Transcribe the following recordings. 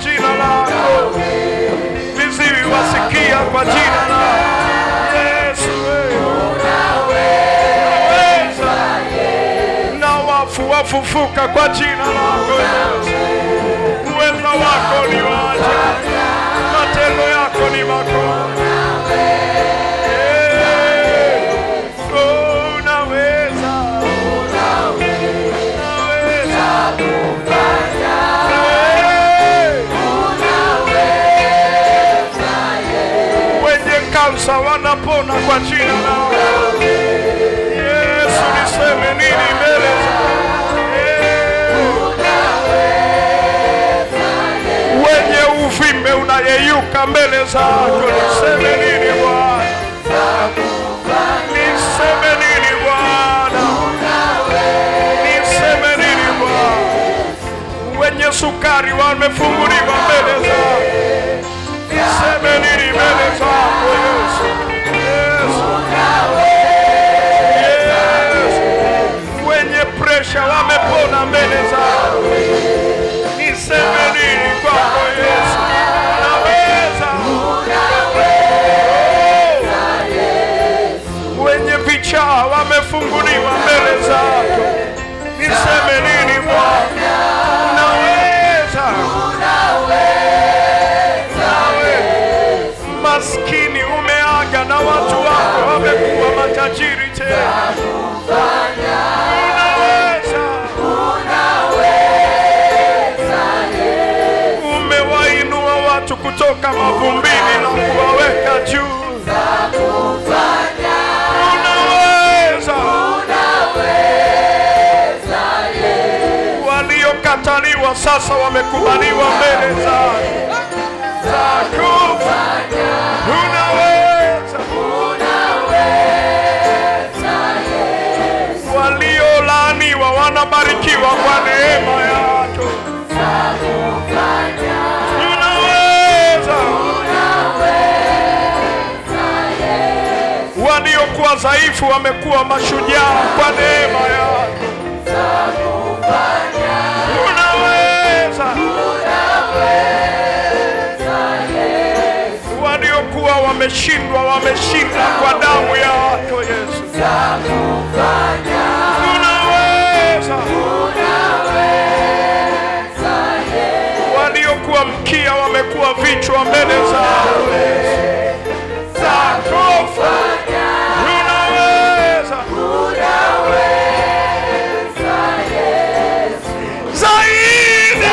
jina lako. Viziwi wasikia kwa jina lako. Yesu unaweza. Na wafu wafufuka kwa jina lako Yesu. Uweza wako ni wa ajabu. Matendo yako ni makuu. Kansa wanapona kwa jina lako. Yesu niseme nini mbele zako? Wenye uvimbe unayeyuka mbele zako. Niseme nini Bwana? Niseme nini Bwana? Niseme nini Bwana? Wenye sukari wamefunguliwa mbele zako. Niseme nini mbele zako Yesu? Yesu. Wenye presha wamepona mbele zako. Niseme nini kwako Yesu? Unaweza. Wenye vichaa wamefunguliwa mbele zako. Niseme nini Bwana? Unaweza. Maskini umeaga na watu wako wamekuwa matajiri tena. Unaweza. Umewainua watu kutoka mavumbini na kuwaweka juu. Unaweza. Waliokataliwa sasa wamekubaliwa mbele zako. Unaweza. Waliolaaniwa wanabarikiwa kwa neema yako. Unaweza. Waliokuwa dhaifu wamekuwa mashujaa kwa neema yako. Unaweza. Waliokuwa wameshindwa wameshinda kwa damu yako Yesu. Unaweza. Waliokuwa mkia wamekuwa vichwa mbele zako Yesu. Unaweza. Zaidi.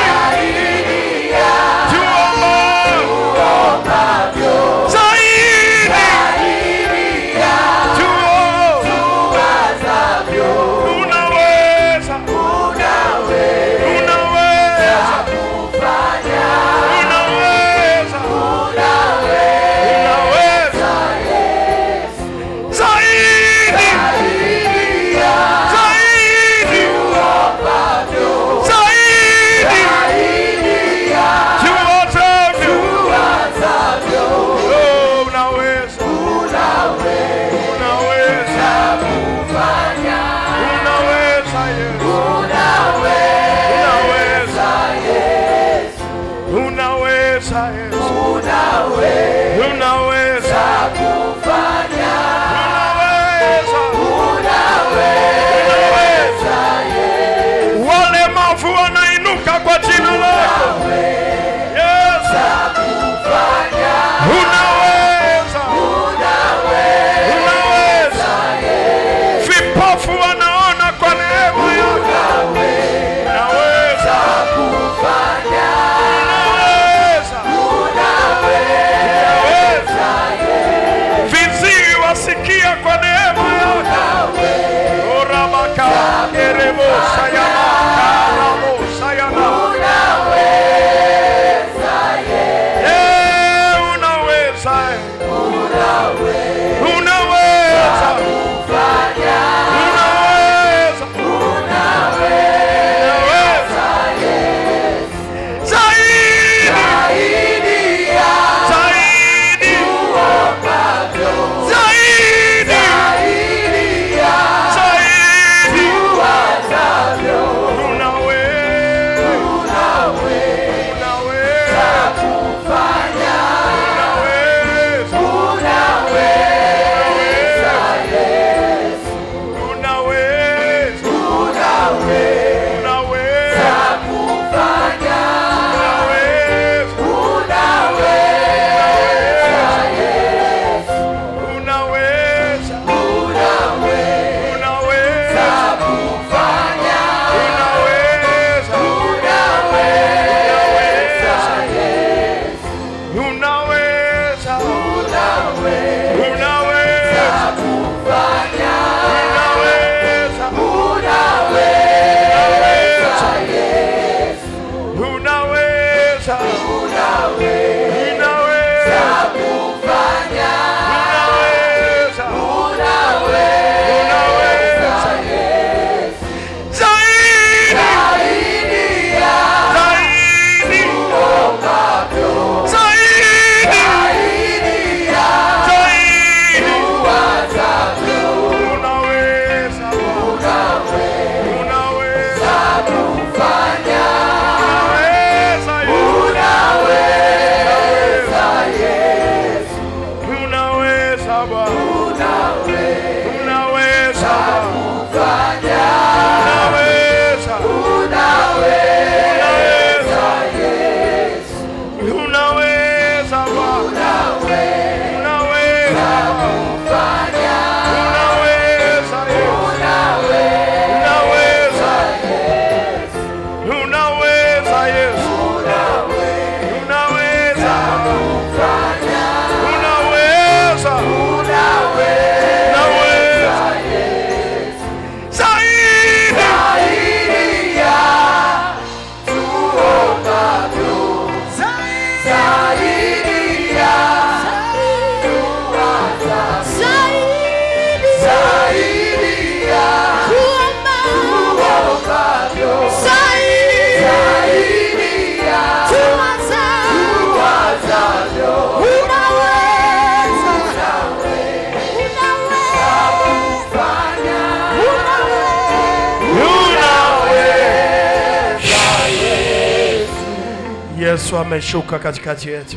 Yesu ameshuka katikati yetu.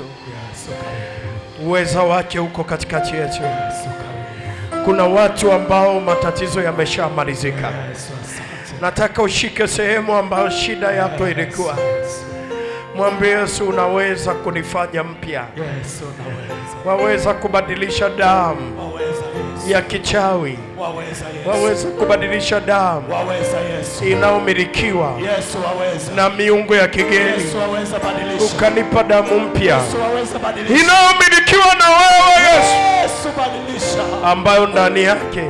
Uweza wake uko katikati yetu. Kuna watu ambao matatizo yameshamalizika. Nataka ushike sehemu ambayo shida yako ilikuwa. Mwambie Yesu, unaweza kunifanya mpya. Waweza kubadilisha damu ya kichawi. Waweza kubadilisha damu inaomilikiwa na miungu ya kigeni. Ukanipa damu mpya inaomilikiwa na wewe Yesu, ambayo ndani yake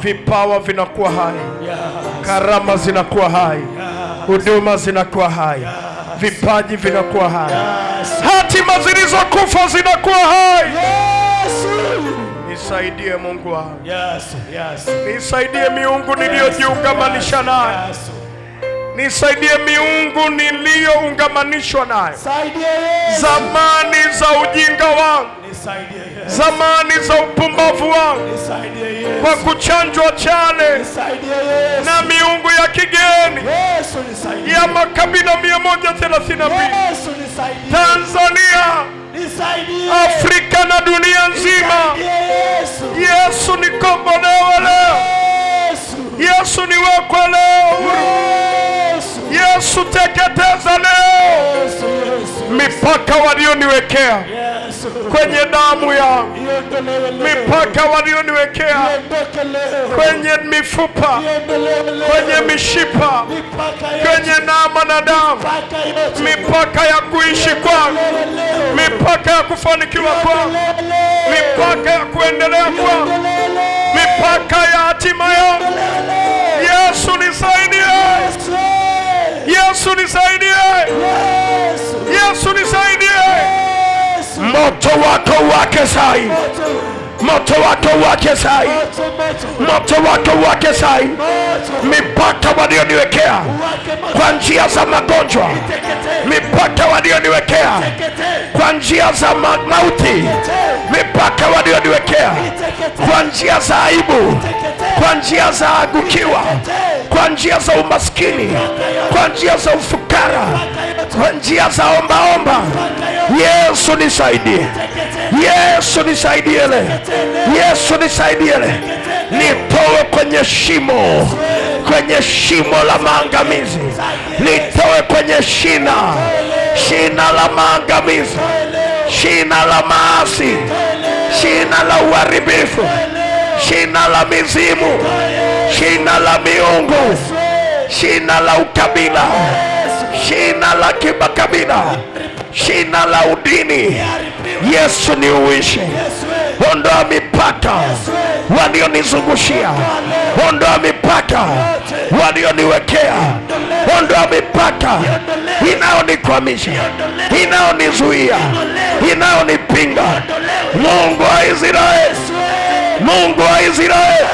vipawa vinakuwa hai, karama zinakuwa hai, huduma zinakuwa hai, vipaji vinakuwa hai, hatima zilizokufa zinakuwa hai. Nisaidie Mungu wangu. Nisaidie miungu niliyojiungamanisha nayo. Nisaidie miungu niliyoungamanishwa nayo. Zamani za ujinga wangu, zamani za upumbavu wangu, kwa kuchanjwa chale na miungu ya kigeni ya makabila 132 Tanzania, Afrika na dunia nzima. Yesu nikombolewe leo. Yesu niwekwe leo. Yesu teketeza leo mipaka walioniwekea kwenye damu ya, mipaka walioniwekea kwenye mifupa, kwenye mishipa, kwenye nama na damu, mipaka ya kuishi kwangu, mipaka ya kufanikiwa kwangu, mipaka ya kuendelea kwangu, mipaka ya hatima yangu. Yesu nisaidie. Yesu nisaidie. Yesu nisaidie. Moto wako wake sai. Moto wako wake sai. Moto wako wake sai. Mipaka walioniwekea kwa njia za magonjwa, mipaka walioniwekea kwa njia za mauti, mipaka walioniwekea kwa njia za aibu, kwa njia za agukiwa, kwa njia za umaskini, kwa njia za ufukara, kwa njia za omba. Yesu nisaidie. Yesu nisaidie. Yesu nisaidie. Nitoe kwenye shimo la maangamizi. Nitoe kwenye shina la maangamizi, shina la maasi, shina la uharibifu, shina la mizimu, shina la miungu, shina la ukabila, shina la kibakabila, shina la udini. Yesu niuishe. Ondoa mipaka walionizungushia. Ondoa mipaka walioniwekea. Ondoa mipaka inaonikwamisha, inaonizuia, inaonipinga. Mungu wa Israeli, Mungu wa Israeli,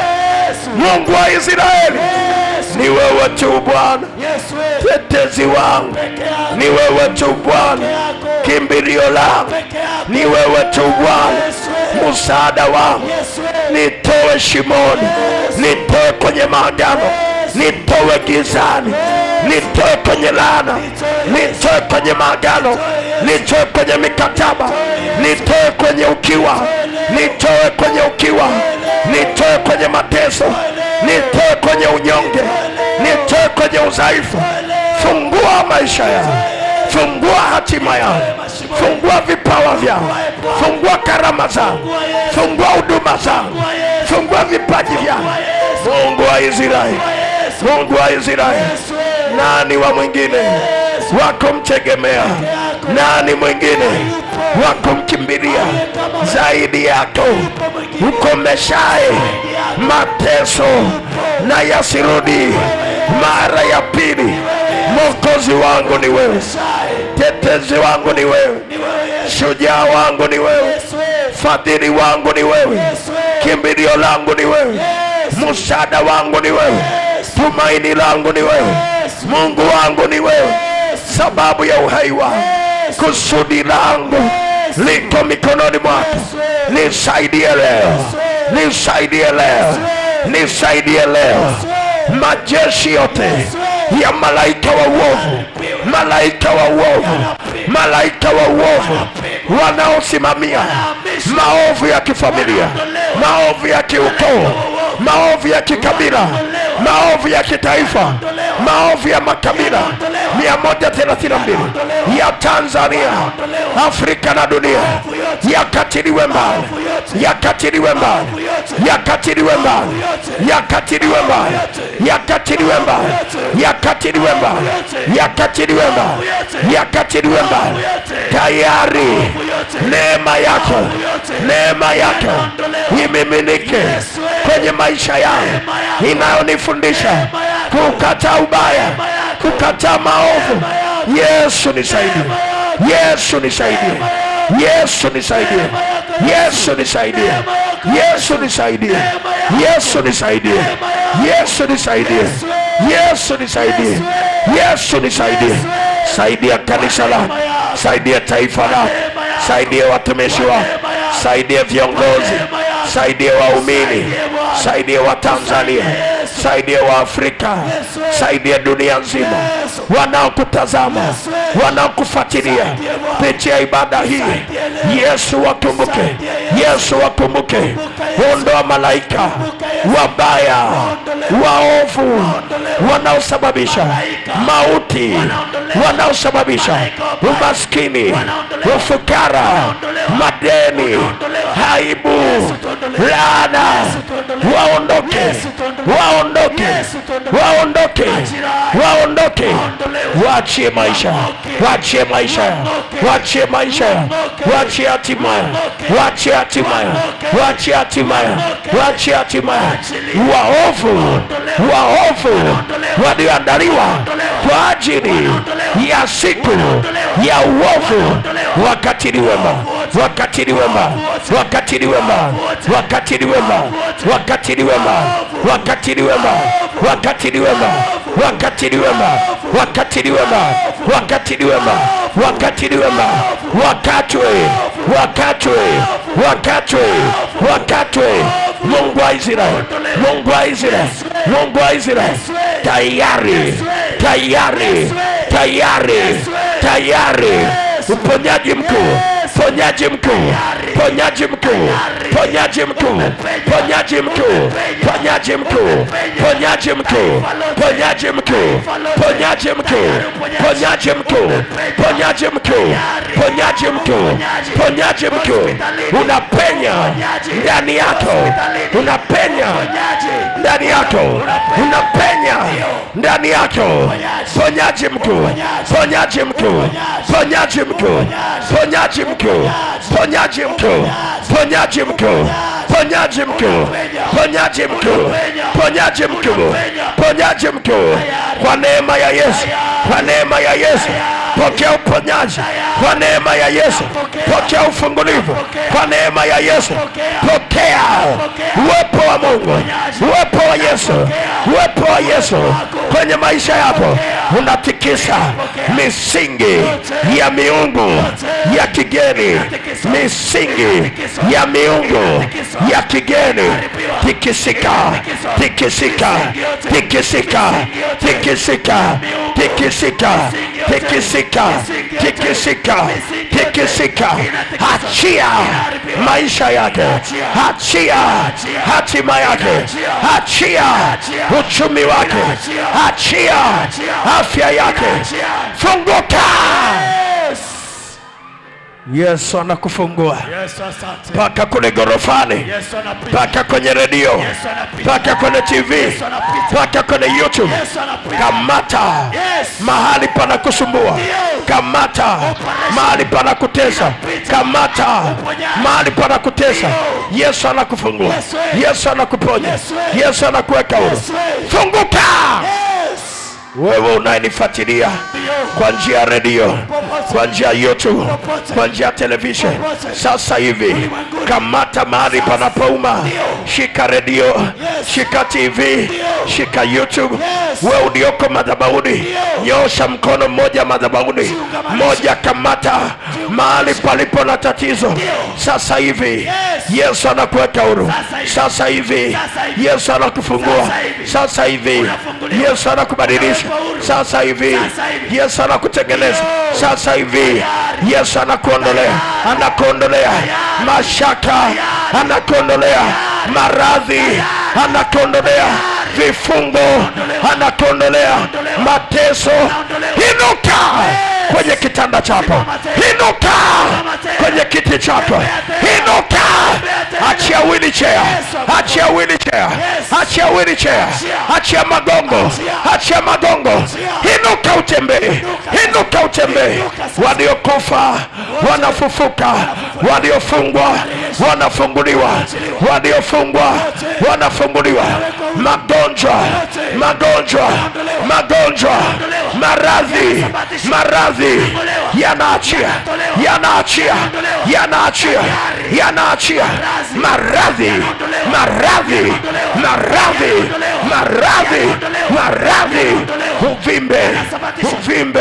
Mungu wa Israeli, ni wewe tu Bwana, tetezi wangu. Ni wewe tu Bwana, kimbilio langu. Ni wewe tu Bwana, msaada wangu. Nitoe shimoni, nitoe kwenye maagano, nitoe gizani, nitoe kwenye laana, nitoe kwenye maagano, nitoe kwenye mikataba, nitoe kwenye ukiwa, nitoe kwenye ukiwa, nitoe kwenye mateso, nitoe kwenye unyonge, nitoe kwenye udhaifu. Fungua maisha yangu, fungua hatima yangu, fungua vipawa vyangu, fungua karama zangu, fungua huduma zangu, fungua vipaji vyangu. Mungu wa Israeli, Mungu wa Israeli, nani wa mwingine wako mtegemea? Nani mwingine wako mkimbilia zaidi yako? Ukomeshaye mateso na yasirudi mara ya pili. Mwokozi wangu ni wewe, tetezi wangu ni wewe, shujaa wangu ni wewe, fadhili wangu ni wewe, kimbilio langu ni wewe, msaada wangu ni wewe, tumaini langu ni wewe, Mungu wangu ni wewe, sababu ya uhai wangu. Kusudi langu liko mikononi mwako. Nisaidie leo, nisaidie leo, nisaidie leo. Majeshi yote ya malaika wa uovu, malaika wa uovu, malaika wa uovu wanaosimamia maovu ya kifamilia, maovu ya kiukoo, maovu ya kikabila, maovu ya kitaifa, maovu ya makabila 132 ya Tanzania, Afrika na dunia, yakatiliwe mbali, yakatiliwe mbali, yakatiliwe mbali, yakatiliwe mbali, yakatiliwe mbali, yakatiliwe mbali, yakatiliwe mbali, yakatiliwe mbali. Tayari neema yako, neema yako imiminike kwenye maisha yangu, inayonifundisha kukataa ubaya, kukataa maovu. Yesu nisaidie, Yesu nisaidie, Yesu nisaidie, Yesu nisaidie, Yesu nisaidie, Yesu nisaidie, Yesu nisaidie, Yesu nisaidie, Yesu nisaidie. Saidia kanisa lako, saidia taifa lako, saidia watumishi wako, saidia viongozi, saidia waumini, saidia wa Tanzania, saidia wa Afrika, saidia dunia nzima, wanaokutazama, wanaokufuatilia kupitia ibada hii. Yesu wakumbuke, Yesu wakumbuke. Ondoa malaika wabaya, waovu, wanaosababisha mauti, wanaosababisha umaskini, ufukara, madeni, aibu, laana. Waondoke, waondoke, waondoke, waondoke. Waachie maisha, waachie maisha, waachie maisha, waachie hatima, waachie hatima, waachie hatima, waachie hatima. Waovu, waovu walioandaliwa kwa ajili ya siku ya uovu, wakatiliwe mbali, wakatiliwe mbali, wakatiliwe mbali, wakatiliwe mbali, wakatiliwe mbali, wakatiliwe mbali, wakatiliwe mbali, wakatiliwe mbali, wakatiliwe mbali, wakatiliwe mbali, wakatiliwe mbali, wakatwe, wakatwe, wakatwe, wakatwe. Mungu wa Israeli, Mungu wa Israeli, Mungu wa Israeli, tayari, tayari, tayari, tayari. Uponyaji mkuu, ponyaji mkuu, ponyaji mkuu, ponyaji mkuu, ponyaji mkuu, ponyaji mkuu, ponyaji mkuu, ponyaji mkuu, ponyaji mkuu, ponyaji mkuu, ponyaji mkuu, ponyaji mkuu, ponyaji mkuu. Unapenya ndani yako, unapenya ndani yako, unapenya ndani yako. Ponyaji mkuu, ponyaji mkuu, ponyaji mkuu, ponyaji mkuu, ponyaji mkuu, ponyaji mkuu, ponyaji mkuu, ponyaji mkuu, ponyaji mkuu, ponyaji mkuu. Kwa neema ya Yesu, kwa neema ya Yesu, pokea uponyaji. Kwa neema ya Yesu, pokea ufungulivu. Kwa neema ya Yesu, pokea uwepo wa Mungu, uwepo wa Yesu, uwepo wa Yesu kwenye maisha yako. Unatikisa misingi ya miungu ya kigeni, misingi ya miungu ya kigeni. Tikisika, tikisika, tikisika, tikisika, tikisika, tikisika, tikisika, tikisika. Achia maisha yake, achia hatima yake, achia uchumi wake, achia afya yake. Funguka. Yesu anakufungua. Paka kule gorofani, paka kwenye redio, paka kwenye TV, paka kwenye YouTube. Kamata mahali pana kusumbua, kamata mahali pana kutesa, kamata mahali pana kutesa. Yesu anakufungua, Yesu anakuponya, Yesu anakuweka huru. Funguka. Wewe unayenifuatilia kwa njia ya redio, kwa njia ya YouTube, kwa njia ya television, sasa hivi kamata mahali panapouma. Shika redio, shika TV, shika YouTube. Wewe ulioko madhabahuni, nyosha mkono mmoja madhabahuni, mmoja kamata mahali palipo na tatizo. Sasa hivi Yesu anakuweka huru. Sasa hivi Yesu anakufungua. Sasa hivi Yesu anakubadilisha sasa hivi. Yesu anakutengeneza sasa hivi. Yesu anakuondolea, anakuondolea mashaka, anakuondolea maradhi, anakuondolea vifungo, anakuondolea mateso. Inuka kwenye kitanda chako, inuka kwenye kiti chako, inuka. Achia wheelchair, achia wheelchair, achia wheelchair, achia magongo, achia magongo. Inuka utembee, inuka utembee. Waliokufa wanafufuka, waliofungwa wanafunguliwa, waliofungwa wanafunguliwa. Magonjwa, magonjwa, magonjwa, maradhi, maradhi yanaachia, yanaachia, yanaachia, yanaachia. Maradhi, maradhi, maradhi, maradhi, maradhi. Uvimbe, uvimbe,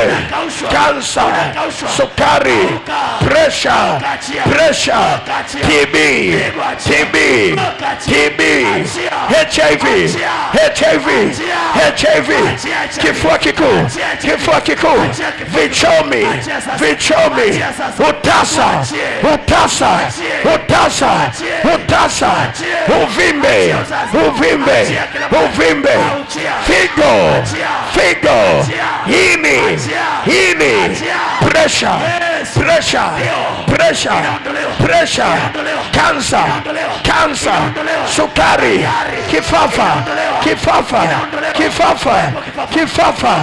kansa, sukari, pressure, pressure, TB, TB, TB, HIV, HIV, HIV, kifua kikuu, kifua kikuu, vichomi, vichomi, utasa, utasa, utasa, utasa, uvimbe, uvimbe, uvimbe, figo, figo, ini, ini, pressure, pressure, pressure, pressure, kansa, kansa, sukari, kifafa, kifafa, kifafa, kifafa,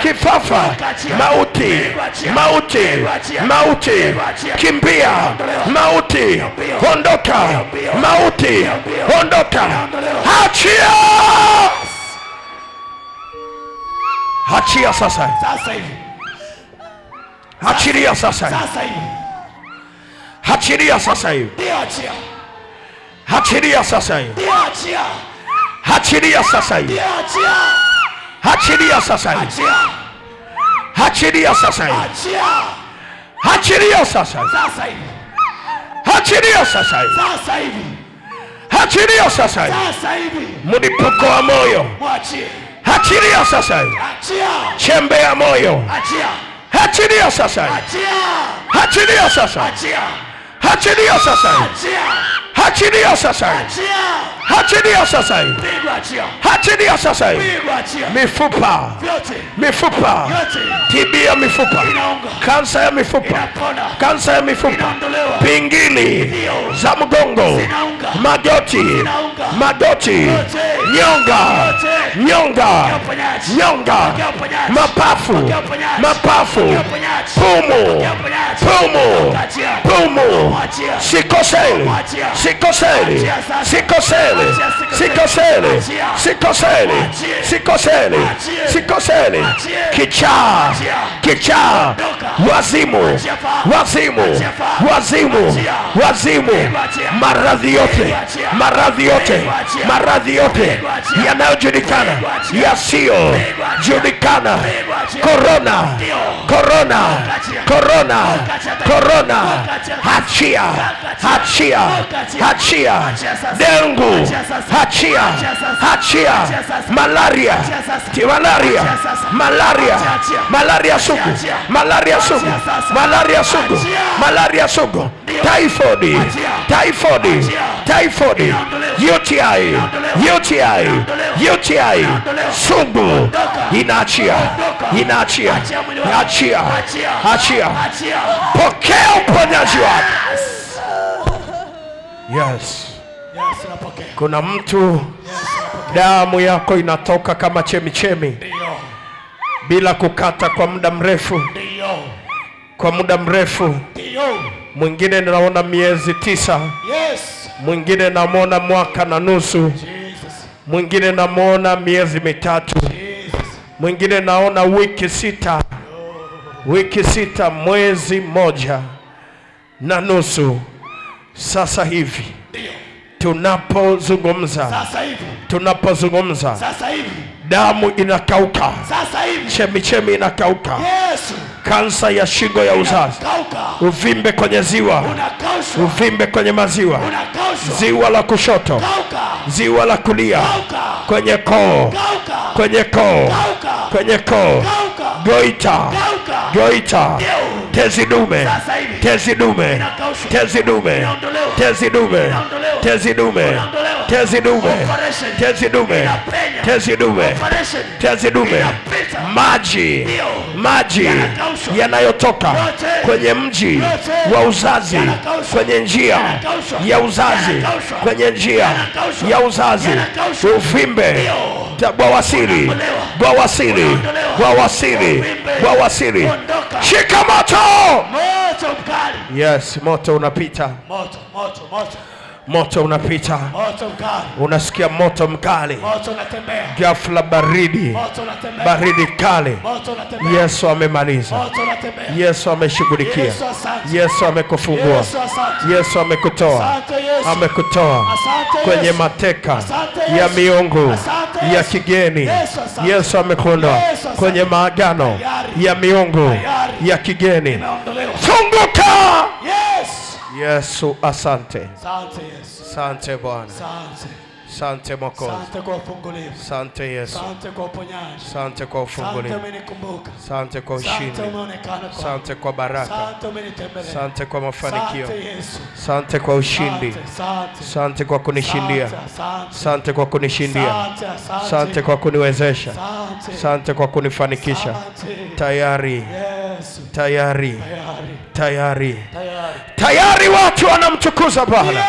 kifafa, mauti, mauti, mauti, kimbia, mauti, ondoka, mauti, ondoka. Achia, achia sasa, sasa hivi. Achilia sasa hivi, sasa hivi. Achilia sasa hivi, achia. Achilia sasa hivi, achia. Achilia sasa hivi, achia. Achilia sasa hivi, achilia sasa hivi, achilia sasa hivi, achilia sasa hivi, sasa hivi, achilia sasa hivi. Mlipuko wa moyo, achilia sasa hivi. Chembe ya moyo, achilia sasa hivi, achilia sasa hivi, achilia sasa hivi, achilia sasa hivi, achilia sasa hivi, achilia sasa hivi. Mifupa, mifupa, TB ya mifupa, kansa ya mifupa, kansa ya mifupa, pingili za mgongo, magoti, magoti, nyonga, nyonga, nyonga, mapafu, mapafu, pumu, pumu, pumu, sikoseli, sikoseli, sikoseli, sikoseli, sikoseli, sikoseli, sikoseli, kichaa, kichaa, wazimu, wazimu, wazimu, wazimu, maradhi yote, maradhi yote, maradhi yote yanayojulikana, yasiyojulikana, corona, corona, corona, corona, achia, achia, achia, dengu, achia, achia, malaria, malaria, malaria, malaria sugu, malaria sugu, malaria sugu, malaria sugu, typhoid, typhoid, typhoid, UTI, UTI, UTI sugu, inaachia, inaachia, achia, achia, pokea uponyaji wako. Yes. Kuna mtu damu yako inatoka kama chemichemi bila kukata kwa muda mrefu, kwa muda mrefu. Mwingine naona miezi 9, mwingine namuona mwaka na nusu, mwingine namuona miezi 3, mwingine naona wiki 6, wiki 6, mwezi 1 na nusu. Sasa hivi tunapozungumza, sasa hivi tunapozungumza, sasa hivi damu inakauka, sasa hivi chemichemi inakauka. Yesu, kansa ya shingo ya uzazi, uvimbe kwenye ziwa, uvimbe kwenye maziwa, ziwa la kushoto, ziwa la kulia, kwenye koo, kwenye koo, kwenye koo, goita, goita, tezi dume, tezi dume, tezi dume, tezi dume, tezi dume, tezi dume, tezi dume, tezi dume, tezi dume, maji, maji yanayotoka kwenye mji wa uzazi, kwenye njia ya uzazi, kwenye njia ya uzazi, uvimbe, bawasiri, bawasiri, bawasiri, bawasiri, shika moto. Yes, moto unapita. Moto, moto, moto. Moto unapita. Moto mkali. Unasikia moto mkali. Moto unatembea. Ghafla baridi. Moto unatembea. Baridi kali. Moto unatembea. Yesu amemaliza. Moto unatembea. Yesu ameshughulikia. Yesu asante. Yesu amekufungua. Yesu asante. Yesu amekutoa. Asante Yesu. Amekutoa Asante kwenye Yesu. mateka Asante Yesu. ya miungu Asante Yesu. ya kigeni. Yesu asante. Yesu amekuondoa Yesu asante. kwenye maagano Tayari. ya miungu Tayari. ya kigeni. Imeondolewa. Funguka. Yes. Yesu asante. Asante Yesu. Asante Bwana. Asante. Asante Mwokozi. Asante kwa ufungulivu. Asante Yesu. Asante kwa uponyaji. Asante kwa Asante ufungulivu. umenikumbuka. Asante kwa Asante ushindi. umeonekana kwa. Asante kwa baraka. Asante umenitembelea. Asante kwa mafanikio. Asante Yesu. Asante kwa ushindi. Asante. Asante kwa kunishindia. Asante. Asante kwa kunishindia. Asante. Asante kwa kuniwezesha. Asante. Asante kwa kunifanikisha. Asante. Tayari. Yesu. Tayari. Tayari. Tayari. Tayari. Tayari watu wanamtukuza Bwana.